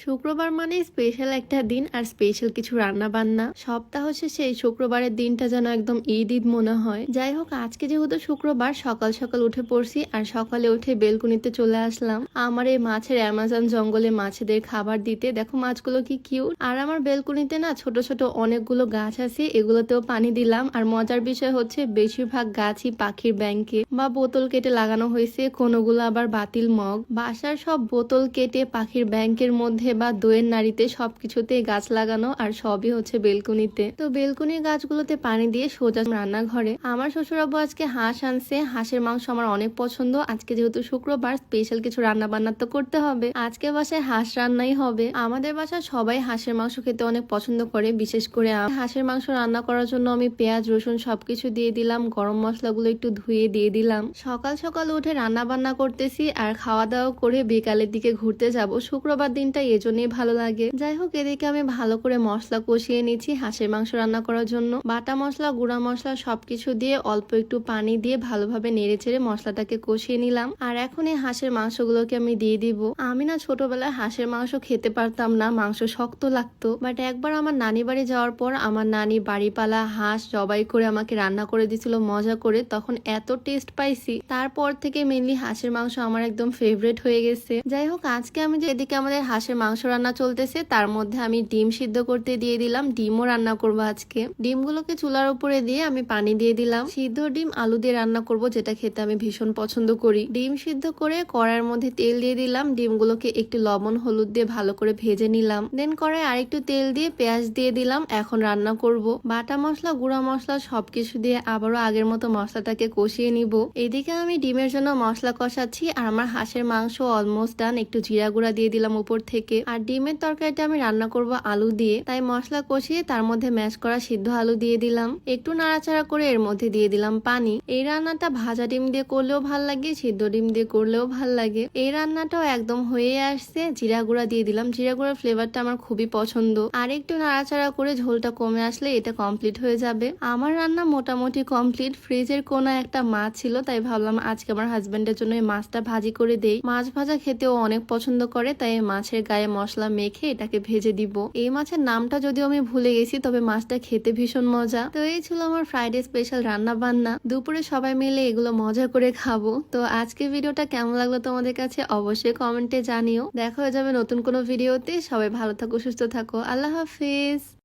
শুক্রবার মানে স্পেশাল একটা দিন আর স্পেশাল কিছু রান্না বান্না। সপ্তাহ শেষে এই শুক্রবারের দিনটা যেন একদম ঈদ ঈদ মনে হয়। যাই হোক, আজকে যেহেতু শুক্রবার, সকাল সকাল উঠে পড়ছি আর সকালে উঠে বেলকুনিতে চলে আসলাম আমার এই মাছের অ্যামাজন জঙ্গলে মাছেদের খাবার দিতে। দেখো মাছগুলো কি কিউট। আর আমার বেলকুনিতে না ছোট ছোট অনেকগুলো গাছ আছে, এগুলোতেও পানি দিলাম। আর মজার বিষয় হচ্ছে বেশিরভাগ গাছই পাখির ব্যাংকে বা বোতল কেটে লাগানো হয়েছে, কোনোগুলো আবার বাতিল মগ। বাসার সব বোতল কেটে পাখির ব্যাংকের মধ্যে বা দইয়ের নাড়িতে সবকিছুতে গাছ লাগানো, আর সবই হচ্ছে বেলকুনিতে। তো বেলকুনির গাছগুলোতে পানি দিয়ে সোজা রান্নাঘরে। আমার শ্বশুরাব্বু আজকে হাঁস আনছে, হাঁসের মাংস আমার অনেক পছন্দ। আজকে যেহেতু শুক্রবার, স্পেশাল কিছু রান্না বান্না তো করতে হবে। আজকে বাসায় হাঁস রান্নাই হবে। আমাদের বাসায় সবাই হাঁসের মাংস খেতে অনেক পছন্দ করে, বিশেষ করে হাঁসের মাংস রান্না করার জন্য আমি পেঁয়াজ রসুন সবকিছু দিয়ে দিলাম, গরম মশলাগুলো একটু ধুয়ে দিয়ে দিলাম। সকাল সকাল উঠে রান্না বান্না করতেছি আর খাওয়া দাওয়া করে বিকালের দিকে ঘুরতে যাব। শুক্রবার দিনটা এজন্যই ভালো লাগে। যাই হোক, এদিকে আমি ভালো করে মশলা কষিয়ে নিচ্ছি হাঁসের মাংস রান্না করার জন্য। বাটা মশলা, গুঁড়া মশলা সবকিছু দিয়ে অল্প একটু পানি দিয়ে ভালোভাবে নেড়ে চেড়ে মশলাটাকে কষিয়ে নিলাম। আর এখন এই হাঁসের মাংসগুলোকে আমি দিয়ে দিব। আমি না ছোটবেলায় হাঁসের মাংস খেতে পারতাম না, মাংস শক্ত লাগতো। বাট একবার আমার নানি বাড়ি যাওয়ার পর আমার নানি বাড়িপালা হাঁস জবাই করে আমাকে রান্না করে দিয়েছিল মজা করে, তখন এত টেস্ট পাইছি। তারপর থেকে মেনলি হাঁসের মাংস আমার একদম ফেভারিট হয়ে গেছে। যাই হোক, আজকে আমি যে এদিকে আমাদের হাঁসের মাংস রান্না চলতেছে, তার মধ্যে আমি ডিম সিদ্ধ করতে দিয়ে দিলাম। ডিমও রান্না করবো আজকে। ডিমগুলোকে চুলার উপরে দিয়ে আমি পানি দিয়ে দিলাম। সিদ্ধ ডিম আলু দিয়ে রান্না করব, যেটা খেতে আমি ভীষণ পছন্দ করি। ডিম সিদ্ধ করে কড়াইয়ের মধ্যে তেল দিয়ে দিলাম। ডিমগুলোকে একটু লবণ হলুদ দিয়ে ভালো করে ভেজে নিলাম। দেন কড়াই আরেকটু তেল দিয়ে পেঁয়াজ দিয়ে দিলাম। এখন রান্না করব। বাটা মশলা, গুঁড়া মশলা সবকিছু দিয়ে আবারও আগের মতো মশলাটাকে কষিয়ে নিব। এদিকে আমি ডিমের জন্য মশলা কষাচ্ছি আর আমার হাঁসের মাংস অলমোস্ট ডান। একটু জিরা গুঁড়া দিয়ে দিলাম উপর থেকে। আর ডিমের তরকারিটা আমি রান্না করব আলু দিয়ে, তাই মশলা কষিয়ে তার মধ্যে ম্যাশ করা সিদ্ধ আলু দিয়ে দিলাম। একটু নাড়াচাড়া করে এর মধ্যে দিয়ে দিলাম পানি। এই রান্নাটা ভাজা ডিম দিয়ে করলেও ভাল লাগে, সিদ্ধ ডিম দিয়ে করলেও ভাল লাগে। এই রান্নাটাও একদম হয়ে আসছে। জিরা গুঁড়া দিয়ে দিলাম। জিরা গুঁড়ার ফ্লেভারটা আমার খুবই পছন্দ। আর একটু নাড়াচাড়া করে ঝোলটা কমে আসলে এটা কমপ্লিট হয়ে যাবে। আমার রান্না মোটামুটি কমপ্লিট। ফ্রিজের কোনা একটা মাছ ছিল, তাই ভাবলাম আজকে আমার হাজবেন্ডের জন্য এই মাছটা ভাজি করে দেই। মাছ ভাজা খেতেও অনেক পছন্দ করে, তাই মাছের গায়ে মশলা মেখে এটাকে ভেজে দিব। এই মাছের নামটা যদিও আমি ভুলে গেছি, তবে মাছটা খেতে ভীষণ মজা। তো এই ছিল আমার ফ্রাইডে স্পেশাল রান্না বান্না। দুপুরে সবাই মিলে এগুলো মজা করে খাবো। তো আজকে ভিডিওটা কেমন লাগলো তোমাদের কাছে অবশ্যই কমেন্টে জানিও। দেখা হয়ে যাবে নতুন কোনো ভিডিওতে। সবাই ভালো থাকো, সুস্থ থাকো। আল্লাহ হাফিজ।